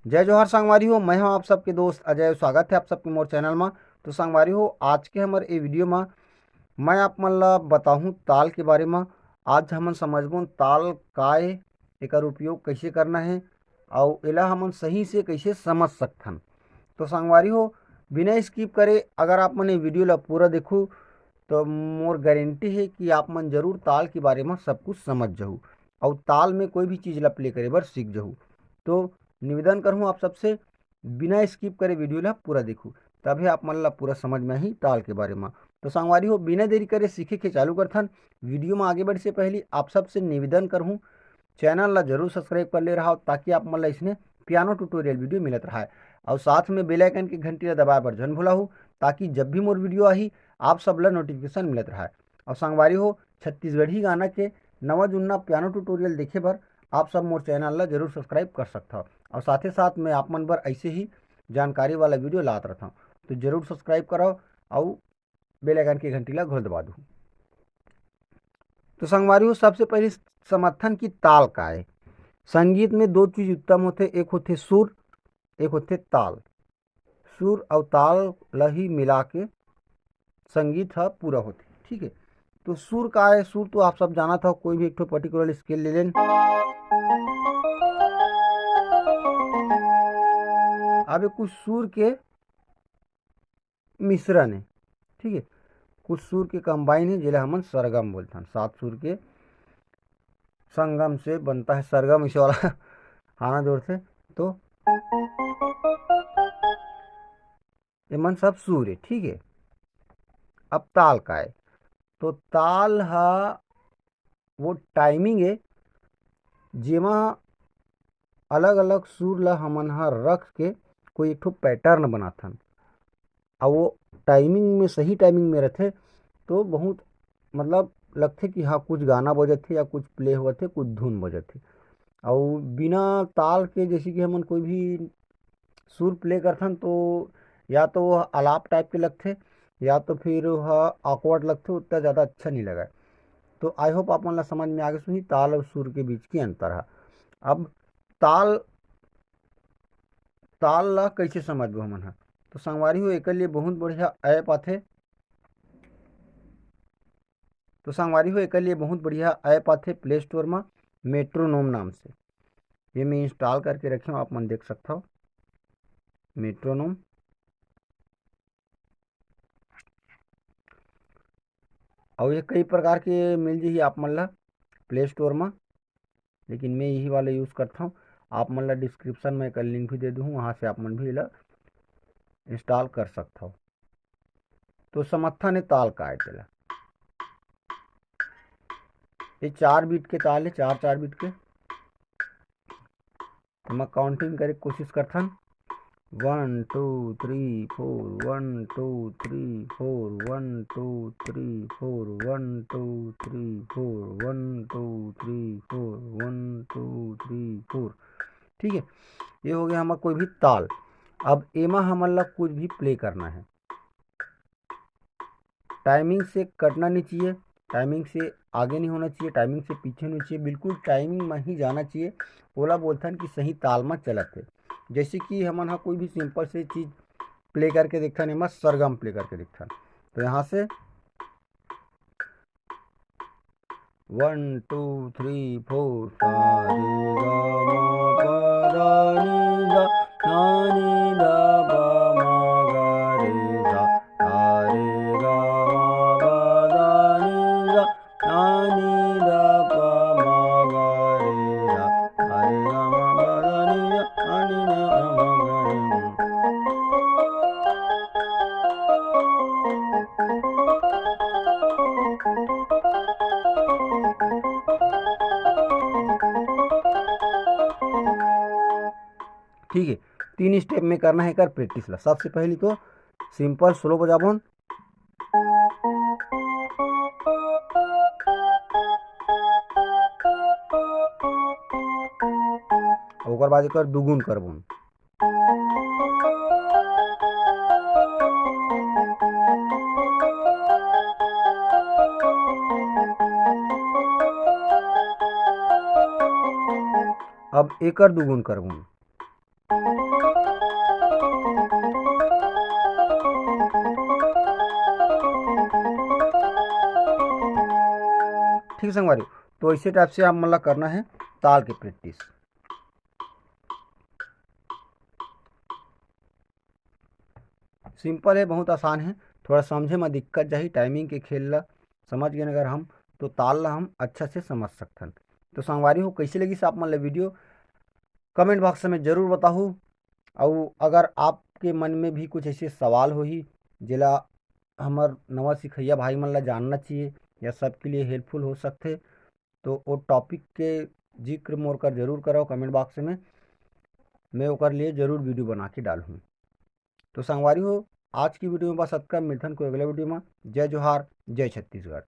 जय जोहार संगवारी हो। मैं हूं आप सबके दोस्त अजय। स्वागत है आप सबके मोर चैनल में। तो संगवारी हो, आज के हमारे ये वीडियो में मैं आप मन ला बताहूं ताल के बारे में। आज हमन समझबो ताल काय, एकर उपयोग कैसे करना है और एला हमन सही से कैसे समझ सकथन। तो संगवारी हो, बिना स्किप करे अगर आप मन ये वीडियो ला पूरा देखू तो मोर गारंटी है कि आप मन जरूर ताल के बारे में सब कुछ समझ जाहू और ताल में कोई भी चीज़ ला प्ले करे बर सीख जाहू। तो निवेदन करूँ आप सबसे, बिना स्किप करे वीडियो ला पूरा देखू, तभी आप मन ला पूरा समझ में ही ताल के बारे में। तो संगवारी हो, बिना देरी करे सीखे के चालू करथन। वीडियो में आगे बढ़े से पहले आप सबसे निवेदन करूँ, चैनल ला जरूर सब्सक्राइब कर ले रहा हो ताकि आप मन ला इसमें पियानो ट्यूटोरियल वीडियो मिलत रहा है। और साथ में बेल आइकन की घंटी ला दबाए बर जन भूला हो ताकि जब भी मोर वीडियो आही आप सब ला नोटिफिकेशन मिलत रहा है। और संगवारी हो, छत्तीसगढ़ी गाना के नवा जुन्ना पियानो ट्यूटोरियल देखे बर आप सब मोर चैनल ला जरूर सब्सक्राइब कर सकता हो। और साथ ही साथ मैं आप मन बर ऐसे ही जानकारी वाला वीडियो लात रहता हूँ, तो जरूर सब्सक्राइब कराओ और बेल आइकन की घंटी ला घोल दबा दो। तो संगवारी हो, सबसे पहले समर्थन की ताल का है। संगीत में दो चीज उत्तम होते, एक होते सुर, एक होते ताल। सुर और ताल ला ही मिला के संगीत ह पूरा होते, ठीक है। तो सुर का है, सुर तो आप सब जाना था, कोई भी एक पर्टिकुलर स्केल ले लें। अब ये कुछ सुर के मिश्रण है, ठीक है। कुछ सुर के कंबाइन है जिला हमन सरगम बोलते हैं। सात सुर के संगम से बनता है सरगम, इसे वाला आना जोर से। तो ये मन सब सुर है, ठीक है। अब ताल का है, तो ताल हा वो टाइमिंग है जेमा अलग अलग सुर ला हमन हा रख के कोई एक पैटर्न बनाथन। और वो टाइमिंग में, सही टाइमिंग में रहते तो बहुत मतलब लगते कि हाँ कुछ गाना बजत थे या कुछ प्ले होते थे, कुछ धुन बजत थे। और बिना ताल के जैसे कि हमन कोई भी सुर प्ले करथन तो या तो वह आलाप टाइप के लगते या तो फिर वह ऑकवर्ड लगते, उतना ज़्यादा अच्छा नहीं लगा। तो आई होप आप मन ला समझ में आगे सुनी ताल और सुर के बीच की अंतर है। अब ताल, ताल ला कैसे समझबो हमन हा। तो संगवारी हो, एक लिए बहुत बढ़िया ऐप आथे। तो संगवारी हो, एक लिए बहुत बढ़िया ऐप आथे प्ले स्टोर में, मेट्रोनोम नाम से। ये मैं इंस्टॉल करके रखे हूँ, आप मन देख सकता हो मेट्रोनोम। और ये कई प्रकार के मिल जाइए आप मन ला प्ले स्टोर में, लेकिन मैं यही वाला यूज़ करता हूँ। आप मन ला डिस्क्रिप्शन में एक लिंक भी दे दूँ, वहाँ से आप मन भी ला इंस्टॉल कर सकता हो। तो समर्थन है ताल का है, ये 4 बीट के ताल है, चार चार बीट के। तो मैं काउंटिंग करे कोशिश करथन, 1 2 3 4, 1 2 3 4, 1 2 3 4, 1 2 3 4, 1 2 3 4, 1 2 3 4। ठीक है, ये हो गया हमारा कोई भी ताल। अब एमा हमन ला कुछ भी प्ले करना है, टाइमिंग से कटना नहीं चाहिए, टाइमिंग से आगे नहीं होना चाहिए, टाइमिंग से पीछे नहीं चाहिए, बिल्कुल टाइमिंग में ही जाना चाहिए। ओला बोलथन कि सही ताल में चलत है। जैसे कि हमन हा कोई भी सिंपल से चीज़ प्ले करके देखथन, एमा सरगम प्ले करके देखथन। तो यहाँ से 1 2 3 4 सा रे गा मा पा धा नी धा सा नी धा पा मा गा रे धा सा रे गा मा पा धा नी धा सा नी धा पा मा गा रे धा सा रे गा मा पा धा नी धा सा नी धा मा गा रे। ठीक है, 3 स्टेप में करना है, कर प्रैक्टिस ला। सबसे पहले तो सिंपल स्लो बजाबोन, ओकर बाद एकर दुगुन करबोन। अब एकर दुगुन करबोन। ठीक है संगवारी, तो इसी टाइप से आप मतलब करना है ताल की प्रैक्टिस। सिंपल है, बहुत आसान है, थोड़ा समझे में दिक्कत जाही, टाइमिंग के खेल ला समझ गए अगर हम, तो ताल ला हम अच्छा से समझ सकथन। तो संगवारी हो कैसे लगी आप मन ला वीडियो, कमेंट बॉक्स में जरूर बताहू। और अगर आपके मन में भी कुछ ऐसे सवाल होही जेला हमर नवा सिखैया भाई मन ला जानना चाहिए या सबके लिए हेल्पफुल हो सकथे, तो वो टॉपिक के जिक्र मोर कर जरूर करो कमेंट बॉक्स में, मैं ओकर लिए जरूर वीडियो बना के डालूँ। तो संगवारी हो, आज की वीडियो में बस अतका, मिलथन को अगले वीडियो में। जय जोहार, जय छत्तीसगढ़।